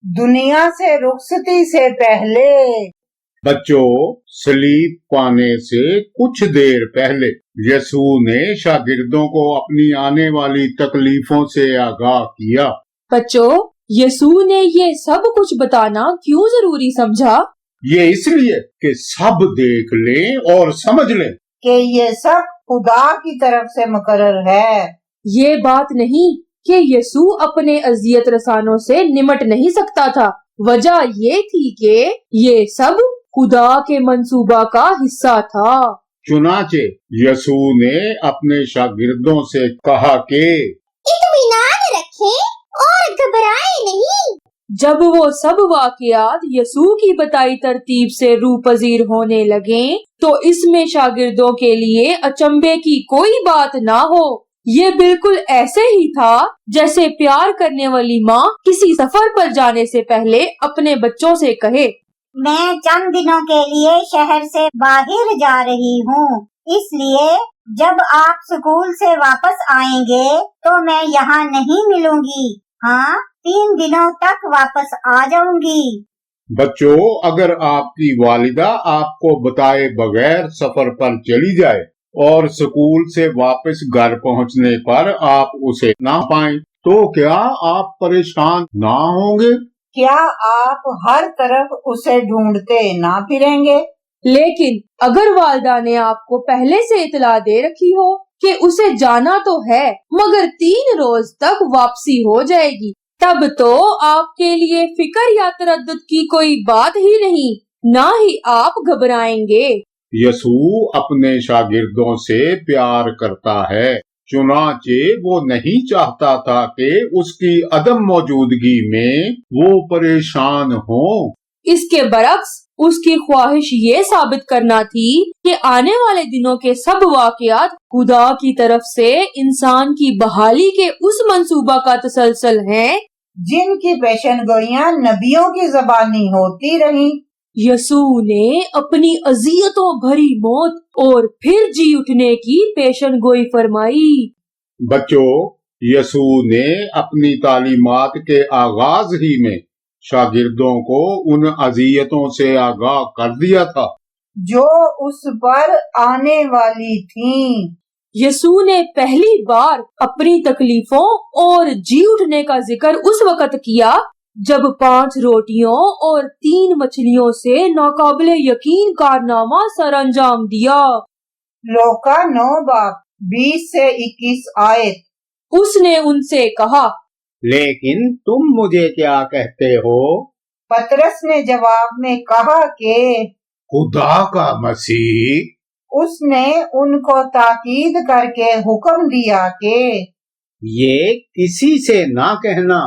دنیا سے رخصتی سے پہلے۔ بچوں، سلیب پانے سے کچھ دیر پہلے یسوع نے شاگردوں کو اپنی آنے والی تکلیفوں سے آگاہ کیا۔ بچوں، یسوع نے یہ سب کچھ بتانا کیوں ضروری سمجھا؟ یہ اس لیے کہ سب دیکھ لیں اور سمجھ لیں کہ یہ سب خدا کی طرف سے مقرر ہے۔ یہ بات نہیں کہ یسوع اپنے اذیت رسانوں سے نمٹ نہیں سکتا تھا، وجہ یہ تھی کہ یہ سب خدا کے منصوبہ کا حصہ تھا۔ چنانچہ یسوع نے اپنے شاگردوں سے کہا کہ اطمینان رکھیں اور گھبرائیں نہیں۔ جب وہ سب واقعات یسوع کی بتائی ترتیب سے روح پذیر ہونے لگیں تو اس میں شاگردوں کے لیے اچنبے کی کوئی بات نہ ہو۔ یہ بالکل ایسے ہی تھا جیسے پیار کرنے والی ماں کسی سفر پر جانے سے پہلے اپنے بچوں سے کہے، میں چند دنوں کے لیے شہر سے باہر جا رہی ہوں، اس لیے جب آپ اسکول سے واپس آئیں گے تو میں یہاں نہیں ملوں گی، ہاں 3 دنوں تک واپس آ جاؤں گی۔ بچوں، اگر آپ کی والدہ آپ کو بتائے بغیر سفر پر چلی جائے اور اسکول سے واپس گھر پہنچنے پر آپ اسے نہ پائیں تو کیا آپ پریشان نہ ہوں گے؟ کیا آپ ہر طرف اسے ڈھونڈتے نہ پھریں گے؟ لیکن اگر والدہ نے آپ کو پہلے سے اطلاع دے رکھی ہو کہ اسے جانا تو ہے مگر 3 روز تک واپسی ہو جائے گی، تب تو آپ کے لیے فکر یا تردد کی کوئی بات ہی نہیں، نہ ہی آپ گھبرائیں گے۔ یسوع اپنے شاگردوں سے پیار کرتا ہے، چنانچہ وہ نہیں چاہتا تھا کہ اس کی عدم موجودگی میں وہ پریشان ہوں۔ اس کے برعکس اس کی خواہش یہ ثابت کرنا تھی کہ آنے والے دنوں کے سب واقعات خدا کی طرف سے انسان کی بحالی کے اس منصوبہ کا تسلسل ہیں جن کی پیشن گوئیاں نبیوں کی زبانی ہوتی رہیں۔ یسوع نے اپنی اذیتوں بھری موت اور پھر جی اٹھنے کی پیشن گوئی فرمائی۔ بچوں، یسوع نے اپنی تعلیمات کے آغاز ہی میں شاگردوں کو ان اذیتوں سے آگاہ کر دیا تھا جو اس پر آنے والی تھیں۔ یسوع نے پہلی بار اپنی تکلیفوں اور جی اٹھنے کا ذکر اس وقت کیا جب 5 روٹیوں اور 3 مچھلیوں سے ناقابل یقین کارنامہ سر انجام دیا۔ لوکا 9 باب 20 سے 21 آیت۔ اس نے ان سے کہا، لیکن تم مجھے کیا کہتے ہو؟ پطرس نے جواب میں کہا کہ خدا کا مسیح۔ اس نے ان کو تاکید کر کے حکم دیا کہ یہ کسی سے نہ کہنا۔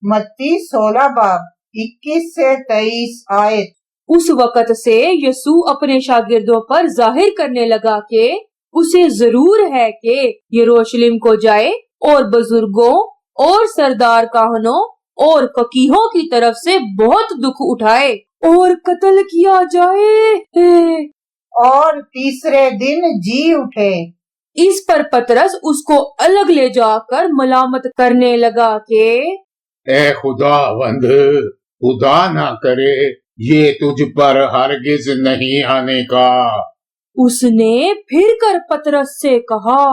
متی 16 باب 21 سے 23 آیت۔ اس وقت سے یسوع اپنے شاگردوں پر ظاہر کرنے لگا کہ اسے ضرور ہے کہ یروشلم کو جائے اور بزرگوں اور سردار کاہنوں اور فقیہوں کی طرف سے بہت دکھ اٹھائے اور قتل کیا جائے اور تیسرے دن جی اٹھے۔ اس پر پطرس اس کو الگ لے جا کر ملامت کرنے لگا کہ اے خداوند، خدا نہ کرے یہ تجھ پر ہرگز نہیں آنے کا۔ اس نے پھر کر پطرس سے کہا،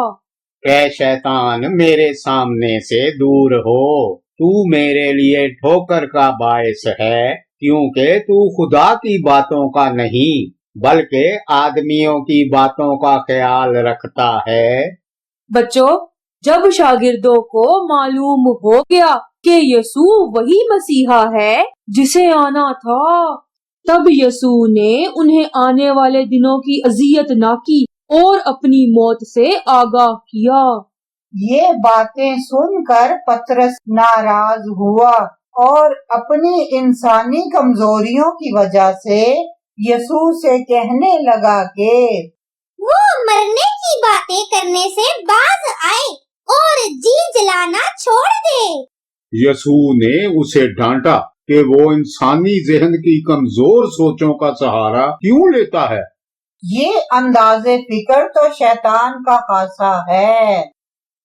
اے شیطان، میرے سامنے سے دور ہو، تو میرے لیے ٹھوکر کا باعث ہے، کیونکہ تو خدا کی باتوں کا نہیں بلکہ آدمیوں کی باتوں کا خیال رکھتا ہے۔ بچوں، جب شاگردوں کو معلوم ہو گیا کہ یسوع وہی مسیحا ہے جسے آنا تھا، تب یسوع نے انہیں آنے والے دنوں کی اذیت نہ کی اور اپنی موت سے آگاہ کیا۔ یہ باتیں سن کر پطرس ناراض ہوا اور اپنی انسانی کمزوریوں کی وجہ سے یسوع سے کہنے لگا کہ وہ مرنے کی باتیں کرنے سے باز آئے اور جی جلانا چھوڑ دے۔ یسوع نے اسے ڈانٹا کہ وہ انسانی ذہن کی کمزور سوچوں کا سہارا کیوں لیتا ہے۔ یہ انداز فکر تو شیطان کا خاصہ ہے۔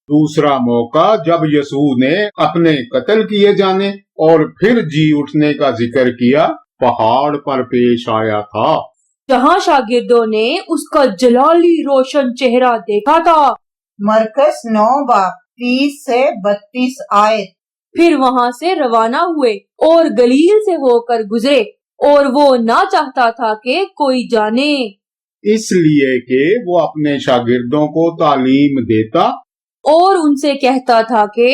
दूसरा मौका जब यसू ने अपने कत्ल किए जाने और फिर जी उठने का जिक्र किया पहाड़ पर पेश आया था, जहाँ शागिर्दों ने उसका जलाली रोशन चेहरा देखा था। मरकस 9:30 से 32 आयत। फिर वहाँ से रवाना हुए और गलील से होकर गुजरे, और वो ना चाहता था कि कोई जाने, इसलिए कि वो अपने शागिर्दों को तालीम देता और उनसे कहता था कि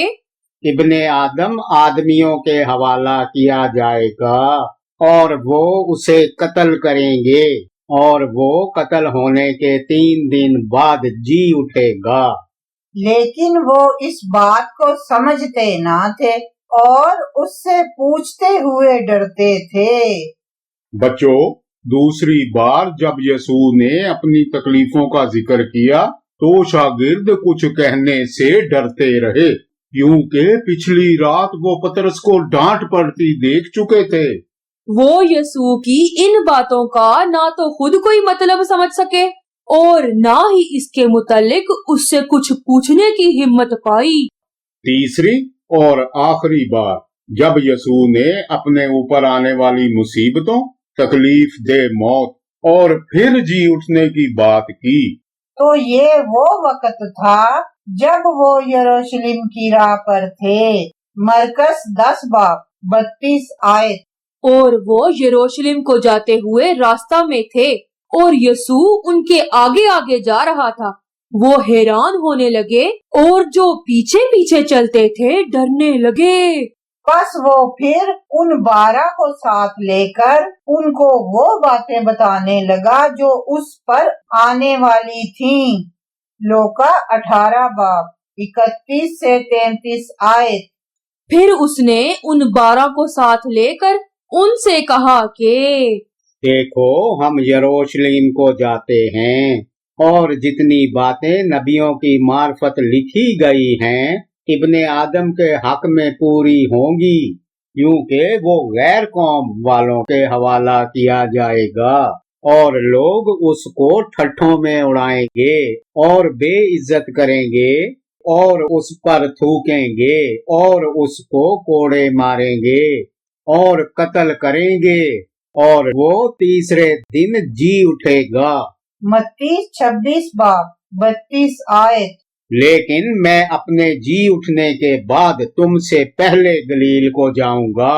इब्ने आदम आदमियों के हवाला किया जाएगा और वो उसे कत्ल करेंगे और वो कत्ल होने के 3 दिन बाद जी उठेगा। लेकिन वो इस बात को समझते ना थे और उससे पूछते हुए डरते थे। बच्चों, दूसरी बार जब यसू ने अपनी तकलीफों का जिक्र किया तो शागिर्द कुछ कहने से डरते रहे, क्योंकि पिछली रात वो पतरस को डांट पड़ती देख चुके थे। वो यसू की इन बातों का ना तो खुद कोई मतलब समझ सके और ना ही इसके मुतालिक उससे कुछ पूछने की हिम्मत पाई। तीसरी और आखिरी बार जब यसू ने अपने ऊपर आने वाली मुसीबतों, तकलीफ दे मौत और फिर जी उठने की बात की, तो ये वो वक्त था जब वो यरूशलेम की राह पर थे। मरकस 10:32 आयत। और वो यरूशलेम को जाते हुए रास्ता में थे और यसू उनके आगे आगे जा रहा था। वो हैरान होने लगे और जो पीछे पीछे चलते थे डरने लगे। बस वो फिर उन 12 को साथ लेकर उनको वो बातें बताने लगा जो उस पर आने वाली थीं। लूका 18:31 से 33 आयत। फिर उसने उन 12 को साथ लेकर उनसे कहा कि देखो हम यरूशलेम को जाते हैं और जितनी बातें नबियों की मार्फत लिखी गई हैं इब्ने आदम के हक में पूरी होंगी, क्योंकि वो गैर कौम वालों के हवाला किया जाएगा और लोग उसको ठट्ठों में उड़ाएंगे और बेइज्जत करेंगे और उस पर थूकेंगे और उसको कोड़े मारेंगे और कत्ल करेंगे और वो तीसरे दिन जी उठेगा। मत्ती 26:32 आयत। लेकिन मैं अपने जी उठने के बाद तुमसे पहले गलील को जाऊंगा।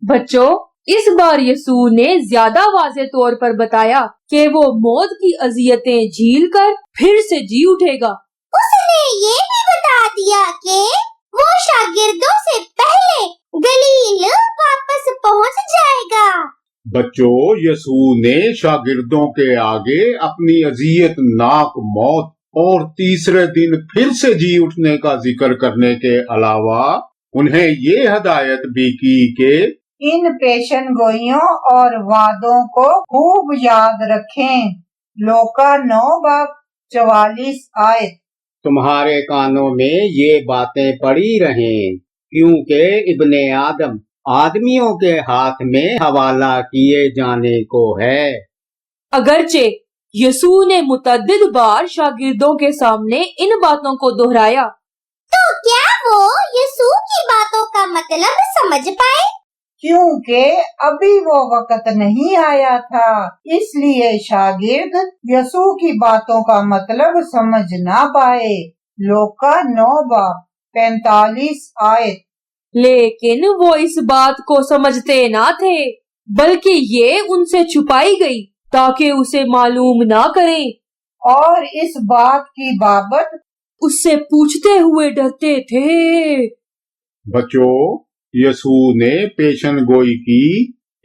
बच्चों, इस बार यसू ने ज्यादा वाज़ेह तौर पर बताया कि वो मौत की अजियतें झील कर फिर से जी उठेगा। उसने ये भी बता दिया कि वो शागिर्दों से पहले गलील वापस पहुंच जाएगा। बच्चों, यसू ने शागिर्दों के आगे अपनी अजियत नाक मौत और तीसरे दिन फिर से जी उठने का जिक्र करने के अलावा उन्हें ये हदायत भी की कि इन पेशन गोइयों और वादों को खूब याद रखें। लूका 9:44 आयत। तुम्हारे कानों में ये बातें पड़ी रहें, क्योंकि इब्ने आदम आदमियों के हाथ में हवाला किए जाने को है। अगरचे यसू ने मुतअद्दिद बार शागिर्दों के सामने इन बातों को दोहराया, तो क्या वो यसू की बातों का मतलब समझ पाए? क्योंकि अभी वो वक्त नहीं आया था, इसलिए शागिर्द यसू की बातों का मतलब समझ ना पाए। लूका 9:45 आयत। लेकिन वो इस बात को समझते ना थे, बल्कि ये उनसे छुपाई गई ताकि उसे मालूम ना करें, और इस बात की बाबत उससे पूछते हुए डरते थे। बच्चों, यसू ने पेशन गोई की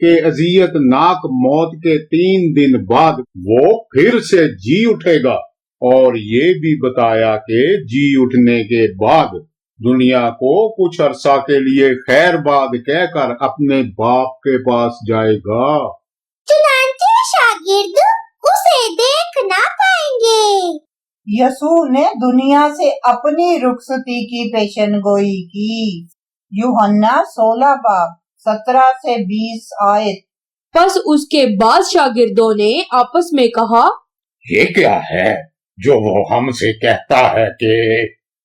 कि अजियत नाक मौत के 3 दिन बाद वो फिर से जी उठेगा और ये भी बताया कि जी उठने के बाद दुनिया को कुछ अरसा के लिए खैरबाद कहकर अपने बाप के पास जाएगा। चुनांचे शागिर्द उसे देख ना पाएंगे। यसू ने दुनिया से अपनी रुखसती की पेशनगोई की। यूहन्ना 16:17 से 20 आयत। बस उसके बाद शागिर्दों ने आपस में कहा, ये क्या है जो वो हमसे कहता है कि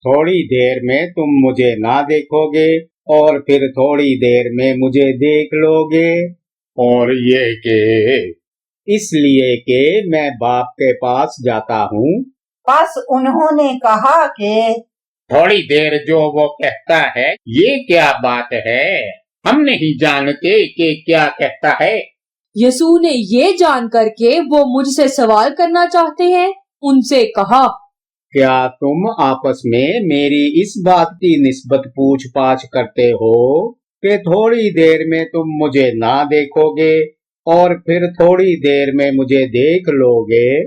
थोड़ी देर में तुम मुझे ना देखोगे और फिर थोड़ी देर में मुझे देख लोगे। और ये कि इसलिए कि मैं बाप के पास जाता हूँ। बस उन्होंने कहा कि थोड़ी देर जो वो कहता है ये क्या बात है, हम नहीं जानते कि क्या कहता है। यसू ने ये जान करके वो मुझसे सवाल करना चाहते हैं, उनसे कहा, क्या तुम आपस में मेरी इस बात की निस्बत पूछ पाछ करते हो कि थोड़ी देर में तुम मुझे ना देखोगे और फिर थोड़ी देर में मुझे देख लोगे?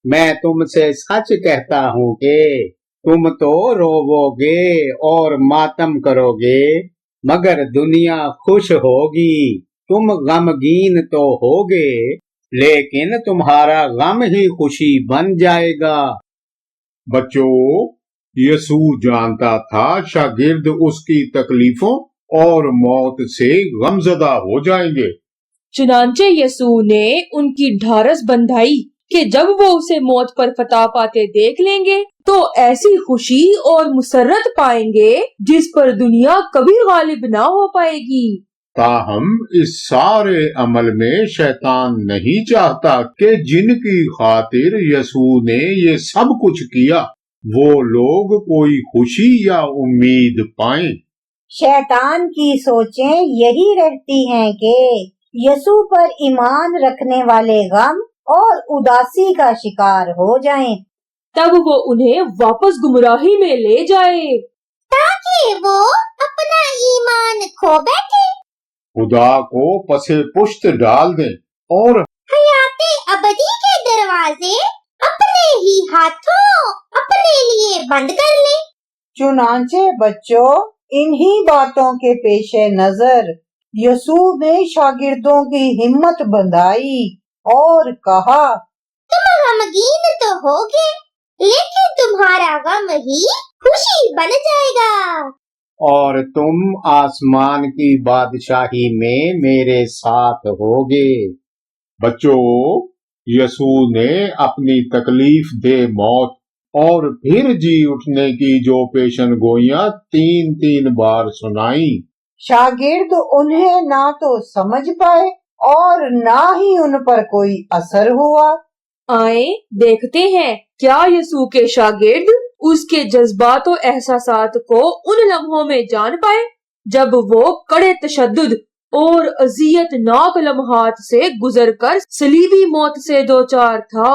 मैं तुमसे सच कहता हूँ कि तुम तो रोवोगे और मातम करोगे, मगर दुनिया खुश होगी। तुम गमगीन तो होगे, लेकिन तुम्हारा गम ही खुशी बन जाएगा। बच्चों, यसू जानता था शागिर्द उसकी तकलीफों और मौत से गमजदा हो जाएंगे। चुनांचे यसू ने उनकी ढारस बंधाई कि जब वो उसे मौत पर फतह पाते देख लेंगे तो ऐसी खुशी और मुसर्रत पाएंगे जिस पर दुनिया कभी गालिब ना हो पाएगी। ताहम इस सारे अमल में शैतान नहीं चाहता कि जिनकी खातिर यसू ने ये सब कुछ किया वो लोग कोई खुशी या उम्मीद पाएं। शैतान की सोचें यही रहती हैं कि यसू पर ईमान रखने वाले गम और उदासी का शिकार हो जाएं, तब वो उन्हें वापस गुमराही में ले जाए ताकि वो अपना ईमान खो बैठे, खुदा को पसे पुश्त डाल दें और हयाते अबदी के दरवाजे अपने ही हाथों अपने लिए बंद कर ले। चुनांचे बच्चों, इन्हीं बातों के पेशे नजर यसू ने शागिर्दों की हिम्मत बंधाई और कहा, तुम गमगीन तो होगे, लेकिन तुम्हारा गम ही खुशी बन जाएगा। और तुम आसमान की बादशाही में मेरे साथ होगे। बच्चों, यसू ने अपनी तकलीफ दे मौत और फिर जी उठने की जो पेशन गोइयां 3-3 बार सुनाई। शागिर्द उन्हें ना तो समझ पाए और ना ही उन पर कोई असर हुआ। आए देखते हैं क्या यसू के शागिर्द उसके जज्बात और एहसासात को उन लम्हों में जान पाए जब वो कड़े तशद्दुद और अजियतनाक लम्हात से गुजरकर सलीबी मौत से दो चार था।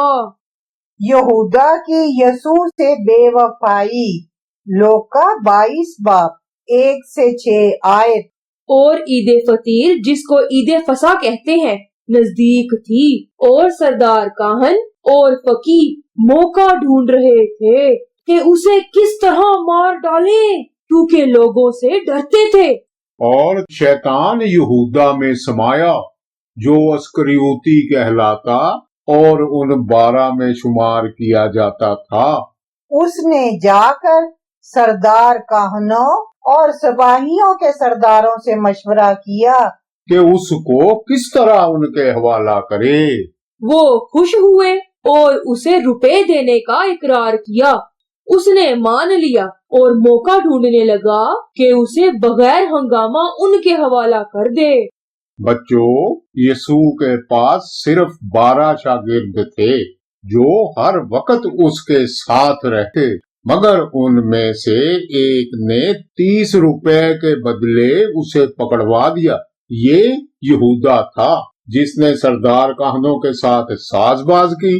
यहूदा की यसू से बेवफाई। लूका 22 बाब 1-6 आयत। और ईद फतीर, जिसको ईद फसा कहते हैं, नजदीक थी और सरदार काहन और फकीह मौका ढूंढ रहे थे कि उसे किस तरह मार डाले, क्योंकि लोगों से डरते थे। और शैतान यहूदा में समाया जो अस्करियोती कहलाता और उन 12 में शुमार किया जाता था। उसने जाकर सरदार काहनों और सिपाहियों के सरदारों से मशवरा किया कि उसको किस तरह उनके हवाला करे। वो खुश हुए और उसे रुपए देने का इकरार किया। उसने मान लिया और मौका ढूंढने लगा कि उसे बगैर हंगामा उनके हवाला कर दे। बच्चों, यसू के पास सिर्फ 12 शागिर्द थे जो हर वक्त उसके साथ रहते, मगर उनमें से एक ने 30 रुपए के बदले उसे पकड़वा दिया। ये यहूदा था जिसने सरदार काहनों के साथ साजबाज की।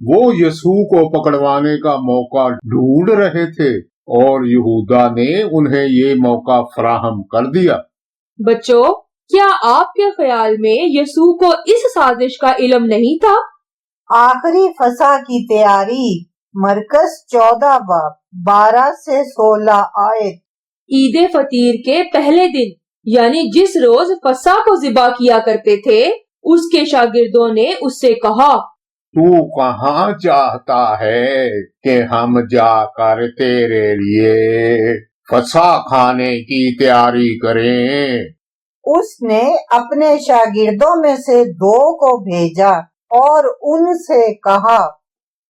वो यसू को पकड़वाने का मौका ढूंढ रहे थे और यहूदा ने उन्हें ये मौका फराहम कर दिया। बच्चों, क्या आपके ख्याल में यसू को इस साजिश का इल्म नहीं था? आखिरी फसा की तैयारी। मरकस 14 बाब 12-16 आयत। ईद फतीर के पहले दिन, यानी जिस रोज फसा को ज़िबा किया करते थे, उसके शागिर्दों ने उससे कहा, तू कहाँ चाहता है कि हम जाकर तेरे लिए फसा खाने की तैयारी करें? उसने अपने शागिर्दों में से 2 को भेजा और उनसे कहा,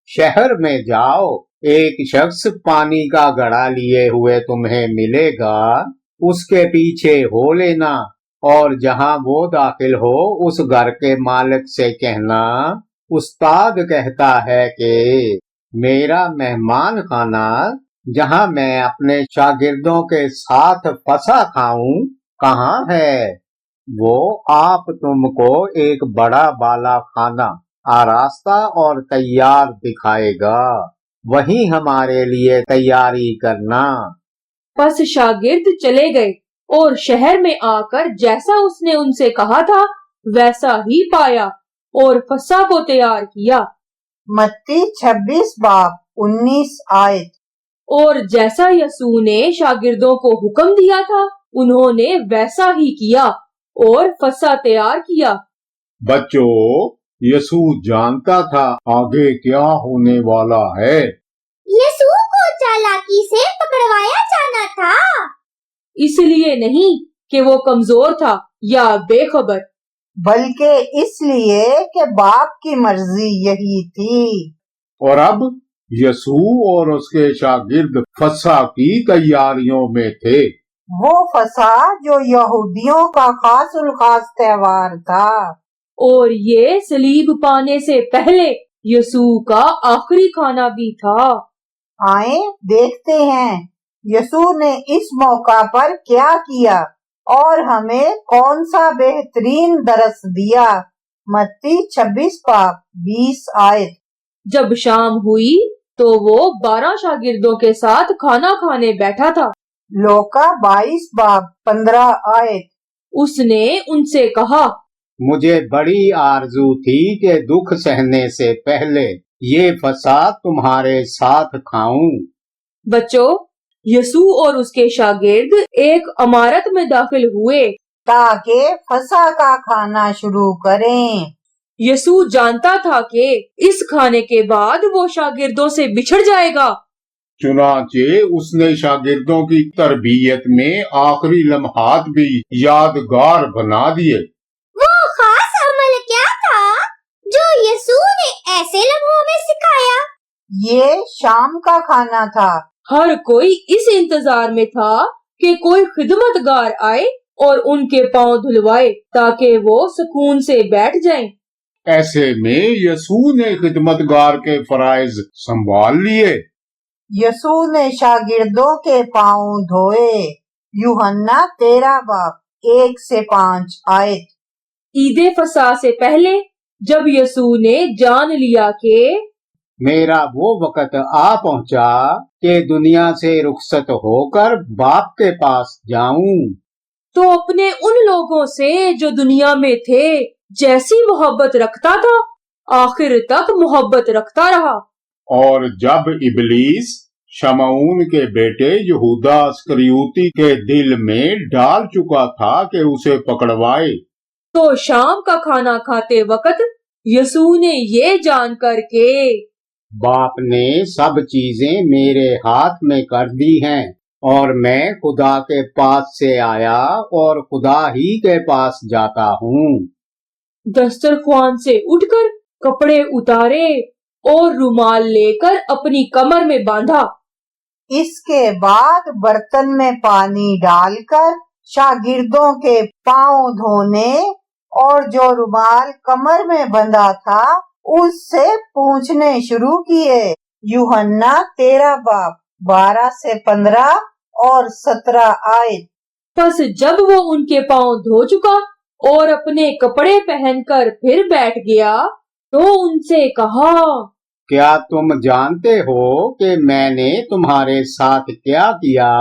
शहर में जाओ, एक शख्स पानी का घड़ा लिए हुए तुम्हें मिलेगा, उसके पीछे हो लेना और जहां वो दाखिल हो उस घर के मालिक से कहना, उस्ताद कहता है कि मेरा मेहमान खाना जहां मैं अपने शागिर्दों के साथ फसा खाऊं कहाँ है? वो आप तुमको एक बड़ा बाला खाना आरास्ता और तैयार दिखाएगा, वहीं हमारे लिए तैयारी करना। बस शागिर्द चले गए और शहर में आकर जैसा उसने उनसे कहा था वैसा ही पाया और फसा को तैयार किया। मत्ती 26 बाब 19 आयत। और जैसा यसू ने शागिर्दों को हुक्म दिया था उन्होंने वैसा ही किया और फसा तैयार किया। बच्चों, यीशु जानता था आगे क्या होने वाला है। यीशु को चालाकी से पकड़वाया जाना था। इसलिए नहीं कि वो कमजोर था या बेखबर, बल्कि इसलिए कि बाप की मर्जी यही थी। और अब यीशु और उसके शागिर्द फसह की तैयारियों में थे। वो फसा जो यहूदियों का खास उल खास त्योहार था। और ये सलीब पाने से पहले यसू का आखिरी खाना भी था। आए देखते हैं यसू ने इस मौका पर क्या किया और हमें कौन सा बेहतरीन दरस दिया। मत्ती 26 बाब 20 आयत। जब शाम हुई तो वो 12 शागिर्दों के साथ खाना खाने बैठा था। लूका 22 बाब 15 आयत। उसने उनसे कहा, मुझे बड़ी आरजू थी कि दुख सहने से पहले ये फसा तुम्हारे साथ खाऊं। बच्चों, यसू और उसके शागिर्द एक इमारत में दाखिल हुए ताकि फसा का खाना शुरू करें। यसू जानता था कि इस खाने के बाद वो शागिर्दों से बिछड़ जाएगा। चुनाचे उसने शागिर्दों की तरबियत में आखिरी लम्हात भी यादगार बना दिए। वो खास अमल क्या था जो यीशु ने ऐसे लम्हों में सिखाया? ये शाम का खाना था। हर कोई इस इंतजार में था कि कोई खिदमतगार आए और उनके पांव धुलवाए ताकि वो सुकून से बैठ जाएं। ऐसे में यीशु ने खिदमतगार के फराइज संभाल लिए। यसू ने शागिर्दों के पांव धोए। यूहन्ना 13 बाब 1 से 5 आयत। ईदे फसा से पहले जब यसू ने जान लिया कि मेरा वो वक्त आ पहुंचा कि दुनिया से रुखसत होकर बाप के पास जाऊं, तो अपने उन लोगों से जो दुनिया में थे जैसी मोहब्बत रखता था आखिर तक मोहब्बत रखता रहा। और जब इबलीस शमऊन के बेटे यहूदा इस्करियोती के दिल में डाल चुका था कि उसे पकड़वाए, तो शाम का खाना खाते वक्त यसू ने ये जानकर के बाप ने सब चीजें मेरे हाथ में कर दी हैं और मैं खुदा के पास से आया और खुदा ही के पास जाता हूँ, दस्तरख्वान से उठकर कपड़े उतारे और रुमाल लेकर अपनी कमर में बांधा। इसके बाद बर्तन में पानी डालकर शागिर्दों के पांव धोने और जो रुमाल कमर में बंधा था उससे पूछने शुरू किए। यूहन्ना 13 बाब 12 से 15 और 17 आयत। बस जब वो उनके पांव धो चुका और अपने कपड़े पहनकर फिर बैठ गया तो उनसे कहा, क्या तुम जानते हो कि मैंने तुम्हारे साथ क्या किया?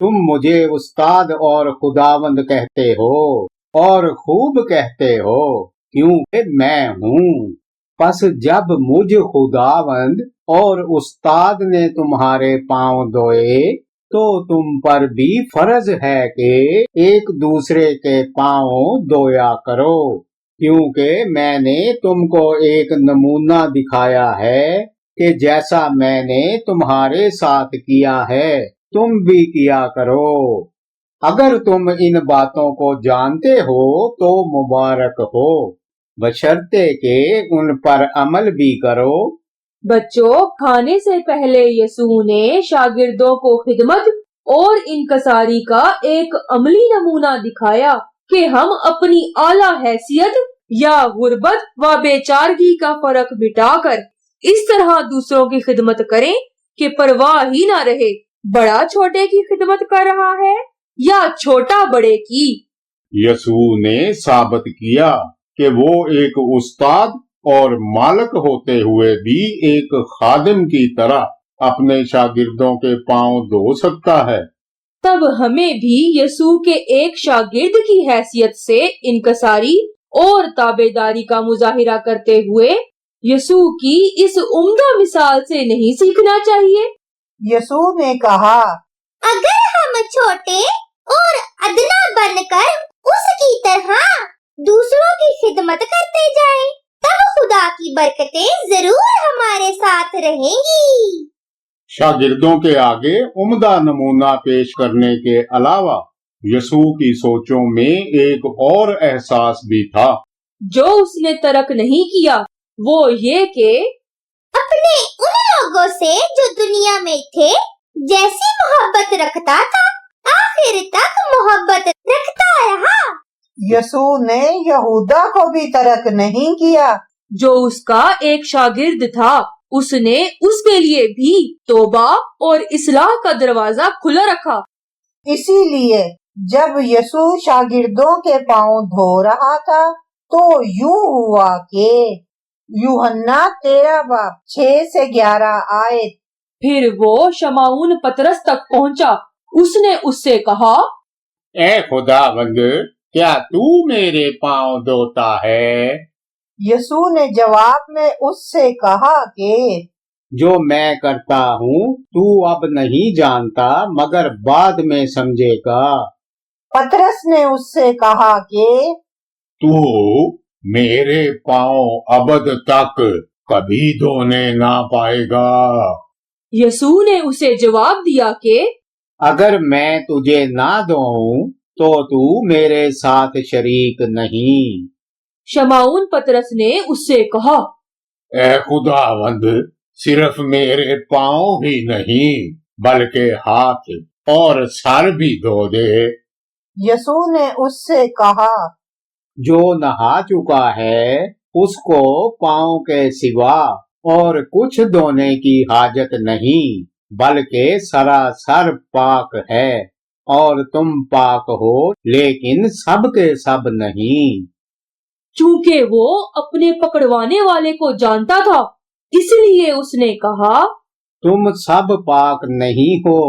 तुम मुझे उस्ताद और खुदावंद कहते हो और खूब कहते हो क्योंकि मैं हूँ। बस जब मुझ खुदावंद और उस्ताद ने तुम्हारे पांव धोए तो तुम पर भी फर्ज है कि एक दूसरे के पांव धोया करो, क्योंकि मैंने तुमको एक नमूना दिखाया है कि जैसा मैंने तुम्हारे साथ किया है तुम भी किया करो। अगर तुम इन बातों को जानते हो तो मुबारक हो, बशर्ते के उन पर अमल भी करो। بچوں، کھانے سے پہلے یسوع نے شاگردوں کو خدمت اور انکساری کا ایک عملی نمونہ دکھایا کہ ہم اپنی اعلیٰ حیثیت یا غربت و بیچارگی کا فرق مٹا کر اس طرح دوسروں کی خدمت کریں کہ پرواہ ہی نہ رہے بڑا چھوٹے کی خدمت کر رہا ہے یا چھوٹا بڑے کی۔ یسوع نے ثابت کیا کہ وہ ایک استاد اور مالک ہوتے ہوئے بھی ایک خادم کی طرح اپنے شاگردوں کے پاؤں دھو سکتا ہے۔ تب ہمیں بھی یسوع کے ایک شاگرد کی حیثیت سے انکساری اور تابعداری کا مظاہرہ کرتے ہوئے یسوع کی اس عمدہ مثال سے نہیں سیکھنا چاہیے؟ یسوع نے کہا، اگر ہم چھوٹے اور ادنا بن کر اس کی طرح دوسروں کی خدمت کرتے جائیں تب خدا کی برکتیں ضرور ہمارے ساتھ رہیں گی۔ شاگردوں کے آگے عمدہ نمونہ پیش کرنے کے علاوہ یسوع کی سوچوں میں ایک اور احساس بھی تھا جو اس نے ترک نہیں کیا، وہ یہ کہ اپنے ان لوگوں سے جو دنیا میں تھے جیسی محبت رکھتا تھا آخر تک محبت رکھتا رہا۔ یسوع نے یہودا کو بھی ترک نہیں کیا جو اس کا ایک شاگرد تھا، اس نے اس کے لیے بھی توبہ اور اصلاح کا دروازہ کھلا رکھا۔ اسی لیے جب یسوع شاگردوں کے پاؤں دھو رہا تھا تو یوں ہوا کہ یوحنا 13 باب 6 سے 11 آیت، پھر وہ شمعون پطرس تک پہنچا، اس نے اس سے کہا، اے خداوند، کیا تو میرے پاؤں دھوتا ہے؟ یسوع نے جواب میں اس سے کہا کہ جو میں کرتا ہوں تو اب نہیں جانتا مگر بعد میں سمجھے گا۔ پطرس نے اس سے کہا کہ تو میرے پاؤں ابد تک کبھی دھونے نہ پائے گا۔ یسوع نے اسے جواب دیا کہ اگر میں تجھے نہ دھوؤں تو میرے ساتھ شریک نہیں۔ شمعون پطرس نے اس سے کہا، اے خداوند، صرف میرے پاؤں ہی نہیں بلکہ ہاتھ اور سر بھی دھو دے۔ یسوع نے اس سے کہا، جو نہا چکا ہے اس کو پاؤں کے سوا اور کچھ دھونے کی حاجت نہیں بلکہ سراسر پاک ہے، اور تم پاک ہو لیکن سب کے سب نہیں۔ چونکہ وہ اپنے پکڑوانے والے کو جانتا تھا اس لیے اس نے کہا، تم سب پاک نہیں ہو۔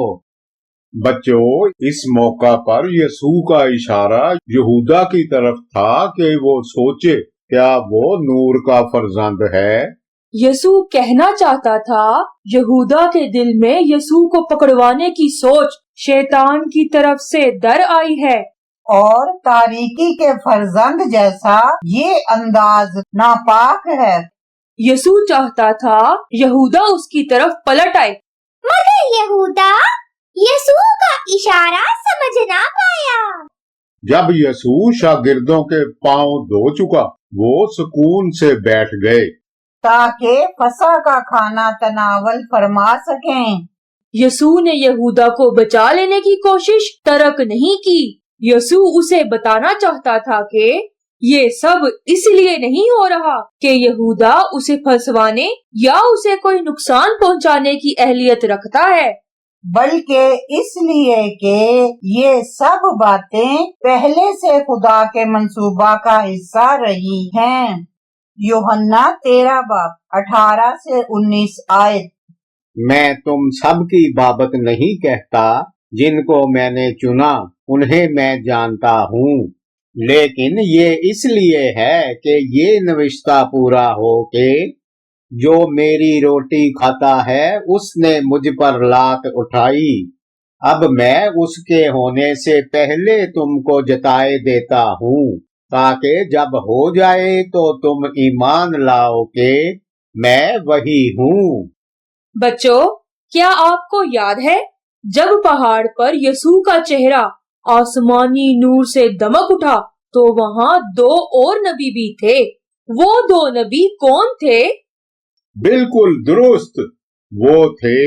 بچوں، اس موقع پر یسوع کا اشارہ یہودا کی طرف تھا کہ وہ سوچے کیا وہ نور کا فرزند ہے۔ یسوع کہنا چاہتا تھا یہودا کے دل میں یسوع کو پکڑوانے کی سوچ شیطان کی طرف سے در آئی ہے، اور تاریکی کے فرزند جیسا یہ انداز ناپاک ہے۔ یسوع چاہتا تھا یہودا اس کی طرف پلٹ آئے، مگر یہودا یسوع کا اشارہ سمجھ نہ پایا۔ جب یسوع شاگردوں کے پاؤں دھو چکا وہ سکون سے بیٹھ گئے تاکہ فسح کا کھانا تناول فرما سکیں۔ یسوع نے یہودا کو بچا لینے کی کوشش ترک نہیں کی۔ یسوع اسے بتانا چاہتا تھا کہ یہ سب اس لیے نہیں ہو رہا کہ یہودا اسے پھنسوانے یا اسے کوئی نقصان پہنچانے کی اہلیت رکھتا ہے، بلکہ اس لیے کہ یہ سب باتیں پہلے سے خدا کے منصوبہ کا حصہ رہی ہیں۔ یوحنا 13 باب 18 سے 19 آیت، میں تم سب کی بابت نہیں کہتا، جن کو میں نے چنا انہیں میں جانتا ہوں، لیکن یہ اس لیے ہے کہ یہ نوشتہ پورا ہو کہ جو میری روٹی کھاتا ہے اس نے مجھ پر لات اٹھائی۔ اب میں اس کے ہونے سے پہلے تم کو جتائے دیتا ہوں تاکہ جب ہو جائے تو تم ایمان لاؤ کہ میں وہی ہوں۔ بچوں، کیا آپ کو یاد ہے جب پہاڑ پر یسوع کا چہرہ آسمانی نور سے دمک اٹھا تو وہاں 2 اور نبی بھی تھے؟ وہ 2 نبی کون تھے؟ बिल्कुल दुरुस्त। वो थे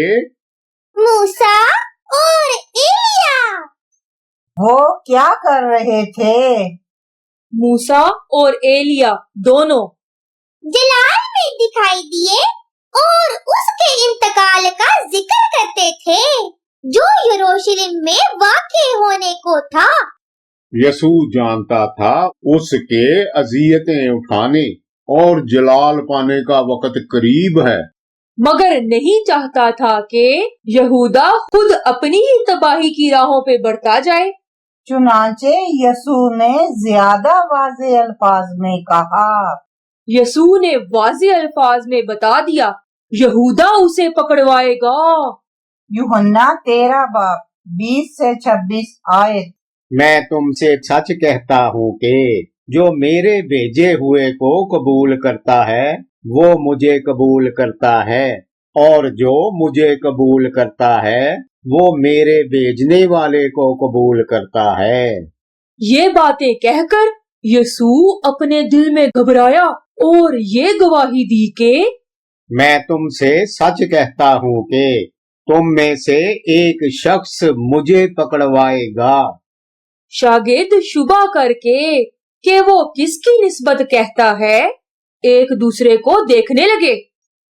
मूसा और एलिया। वो क्या कर रहे थे? मूसा और एलिया दोनों जलाल में दिखाई दिए और उसके इंतकाल का जिक्र करते थे जो यरूशलेम में वाक़े होने को था। यसू जानता था उसके अजियतें उठाने और जलाल पाने का वक्त करीब है, मगर नहीं चाहता था कि यहूदा खुद अपनी ही तबाही की राहों पे बढ़ता जाए। चुनांचे यसू ने ज्यादा वाज़े अल्फाज में कहा। यसू ने वाज़े अल्फाज में बता दिया, यहूदा उसे पकड़वाएगा। यूहन्ना 13 बाब 20 से 26 आयत। मैं तुमसे सच कहता हूँ कि जो मेरे भेजे हुए को कबूल करता है वो मुझे कबूल करता है, और जो मुझे कबूल करता है वो मेरे भेजने वाले को कबूल करता है। ये बातें कहकर यसू अपने दिल में घबराया और ये गवाही दी कि मैं तुमसे सच कहता हूँ कि तुम में से एक शख्स मुझे पकड़वाएगा। शागिर्द शुबा करके कि वो किसकी निस्बत कहता है, एक दूसरे को देखने लगे।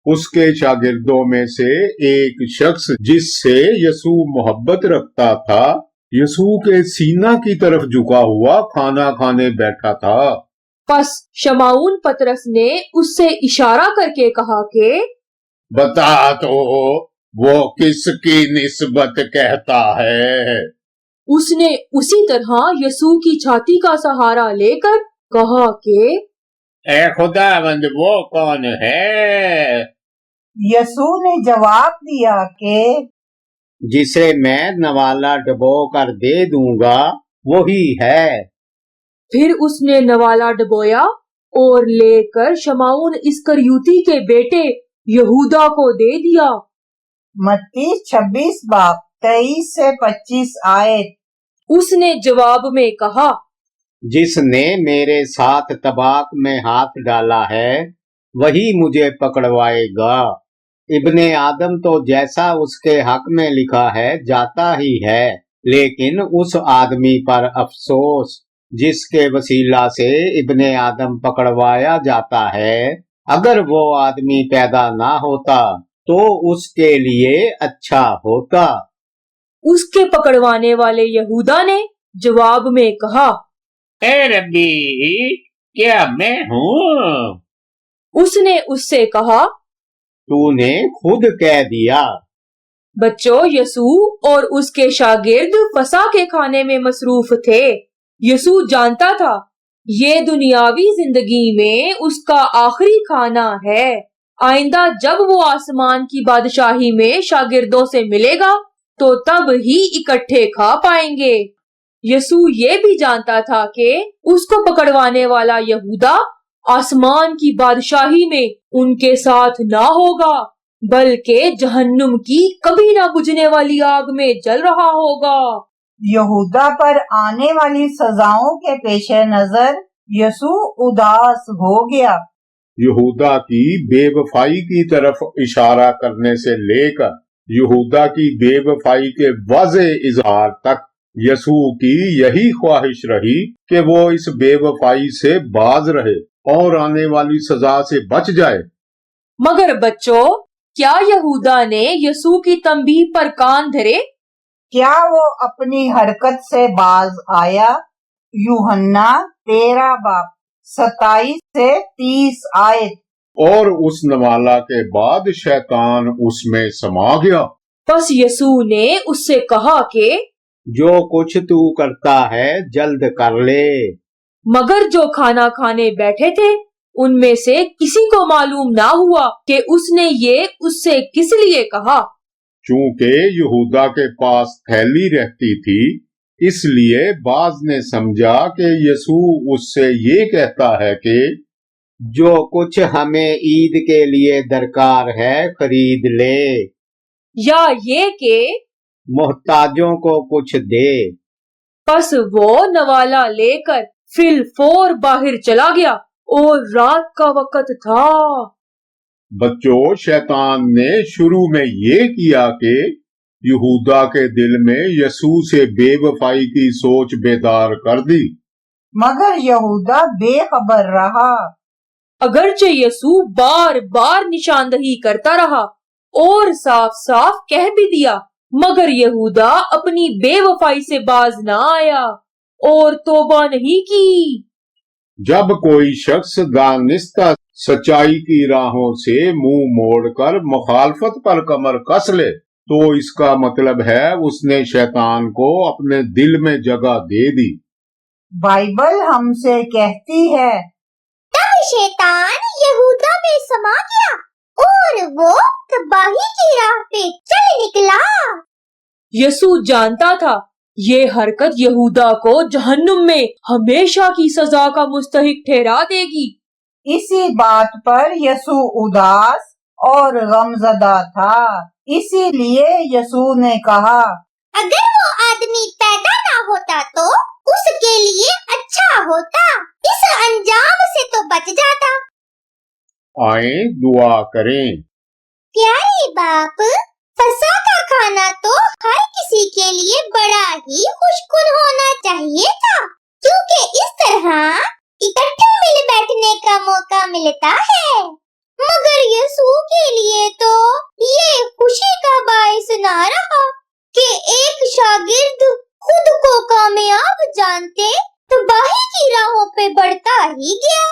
उसके शागिर्दों में से एक शख्स जिससे यसू मोहब्बत रखता था, यसू के सीना की तरफ झुका हुआ खाना खाने बैठा था। बस शमाउन पतरस ने उससे इशारा करके कहा कि बता तो वो किसकी निस्बत कहता है। उसने उसी तरह यसू की छाती का सहारा लेकर कहा कि ए खुदावंद वो कौन है? यसू ने जवाब दिया कि जिसे मैं नवाला डबो कर दे दूंगा वही है। फिर उसने नवाला डबोया और लेकर शमाउन इस्करियोती के बेटे यहूदा को दे दिया। मत्ती 26 बाब 23 से 25 आयत। उसने जवाब में कहा, जिसने मेरे साथ तबाक में हाथ डाला है वही मुझे पकड़वाएगा। इब्ने आदम तो जैसा उसके हक में लिखा है जाता ही है, लेकिन उस आदमी पर अफसोस जिसके वसीला से इब्ने आदम पकड़वाया जाता है। अगर वो आदमी पैदा ना होता तो उसके लिए अच्छा होता। उसके पकड़वाने वाले यहूदा ने जवाब में कहा, ए रब्बी, क्या मैं हूँ? उसने उससे कहा, तूने खुद कह दिया। बच्चों, यसू और उसके शागिर्द फसा के खाने में मसरूफ थे। यसू जानता था ये दुनियावी जिंदगी में उसका आखिरी खाना है। आइंदा जब वो आसमान की बादशाही में शागिर्दों से मिलेगा तो तब ही इकट्ठे खा पाएंगे। यसू ये भी जानता था कि उसको पकड़वाने वाला यहूदा आसमान की बादशाही में उनके साथ ना होगा, बल्कि जहन्नुम की कभी ना बुझने वाली आग में जल रहा होगा। यहूदा पर आने वाली सजाओं के पेशे नजर यसू उदास हो गया। यहूदा की बेवफाई की तरफ इशारा करने से लेकर यहूदा की बेवफाई के वाज़े इजहार तक यसू की यही ख्वाहिश रही कि वो इस बेवफाई से बाज रहे और आने वाली सजा से बच जाए। मगर बच्चों, क्या यहूदा ने यसू की तंबीह पर कान धरे? क्या वो अपनी हरकत से बाज आया? यूहन्ना 13 बाब 27 से 30 आयत। और उस नवाला के बाद शैतान उसमें समा गया। बस यसू ने उससे कहा कि जो कुछ तू करता है जल्द कर ले। मगर जो खाना खाने बैठे थे उनमें से किसी को मालूम ना हुआ कि उसने ये उससे किस लिए कहा। चूंकि यहूदा के पास थैली रहती थी, इसलिए बाज ने समझा कि यसू उससे ये कहता है कि जो कुछ हमें ईद के लिए दरकार है खरीद ले, या ये कि मोहताजों को कुछ दे। बस वो नवाला लेकर फिल फोर बाहर चला गया और रात का वक्त था। बच्चों, शैतान ने शुरू में ये किया कि यहूदा के दिल में यसू से बेवफाई की सोच बेदार कर दी। मगर यहूदा बेखबर रहा। अगरचे यसू बार बार निशानदही करता रहा और साफ साफ कह भी दिया, मगर यहूदा अपनी बेवफाई से बाज ना आया और तौबा नहीं की। जब कोई शख्स दानिस्ता सच्चाई की राहों से मुंह मोड़कर मुखालफत पर कमर कस ले तो इसका मतलब है उसने शैतान को अपने दिल में जगह दे दी। बाइबल हमसे कहती है, तब शैतान यहूदा में समा गया और वो तबाही की राह पे चल निकला। यसू जानता था ये हरकत यहूदा को जहन्नुम में हमेशा की सजा का मुस्तहिक ठहरा देगी। इसी बात पर यसू उदास और गमज़दा था। इसीलिए यसू ने कहा, अगर वो आदमी पैदा ना होता तो उसके लिए अच्छा होता, इस अंजाम से तो बच जाता। आए दुआ करें। प्यारे बाप, फसा का खाना तो हर किसी के लिए बड़ा ही मुश्किल होना चाहिए था, क्योंकि इस तरह इकट्ठे मिल बैठने का मौका मिलता है। मगर यीशु के लिए तो ये खुशी का बाइस ना रहा कि एक शागिर्द खुद को कामयाब जानते तबाही की राहों पे बढ़ता ही गया।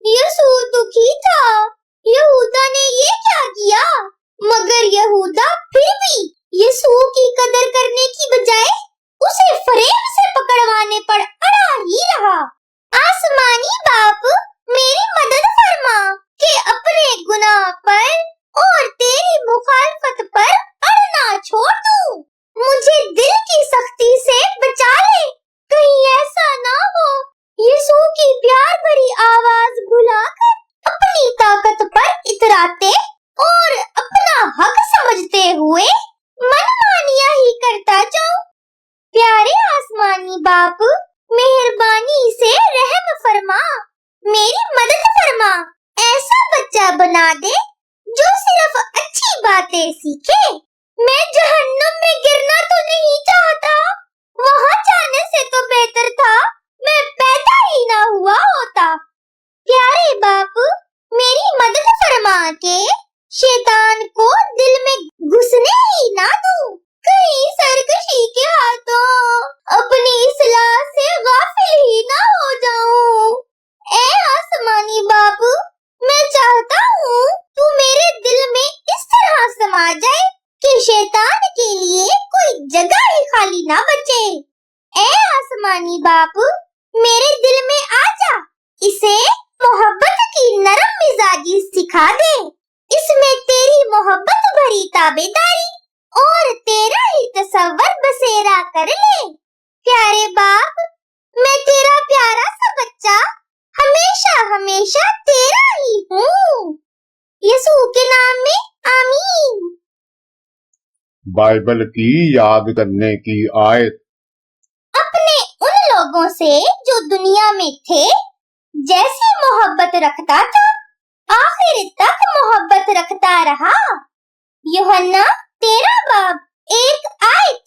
यीशु दुखी था। यहूदा ने ये क्या किया? मगर यहूदा फिर भी यीशु की कदर करने की बजाय उसे फरेब से पकड़वाने पर अड़ा ही रहा। आसमानी बाप, मेरी मदद फरमा कि अपने गुनाह पर और तेरी मुखालफत पर अड़ना छोड़ दूं। मुझे दिल की सख्ती से बचा ले, कहीं ऐसा ना हो यीशु की प्यार भरी आवाज भुलाकर अपनी ताकत पर इतराते और अपना हक समझते हुए मनमानियां ही करता जाऊं। प्यारे आसमानी बाप, मेहरबानी से रहम फरमा, मेरी मदद फरमा। ऐसा बच्चा बना दे जो सिर्फ अच्छी बातें सीखे। मैं जहन्नुम में गिरना तो नहीं चाहता, वहां जाने से तो बेहतर था मैं पैदा ही ना हुआ होता। प्यारे बाप, मेरी मदद फरमा के शैतान को दिल में घुसने ही ना दूं, कहीं सरकशी के हाथों अपनी इस्लाह से गाफिल ही ना हो जाऊं। ए आसमानी बाप, मैं चाहता हूँ तू मेरे दिल में इस तरह समा जाए कि शैतान के लिए कोई जगह ही खाली ना बचे। ए आसमानी बाप, मेरे दिल में आ जा, इसे मोहब्बत की नरम मिजाजी सिखा दे, इसमें तेरी मोहब्बत भरी ताबेदारी और तेरा ही तसव्वुर बसेरा कर ले। प्यारे बाप, मैं तेरा प्यारा सा बच्चा हमेशा हमेशा तेरा ही हूँ। यीशु के नाम में आमीन। बाइबल की याद करने की आयत। अपने उन लोगों से जो दुनिया में थे जैसी मोहब्बत रखता था, आखिर तक मोहब्बत रखता रहा। यूहन्ना 13 बाब 1 आयत।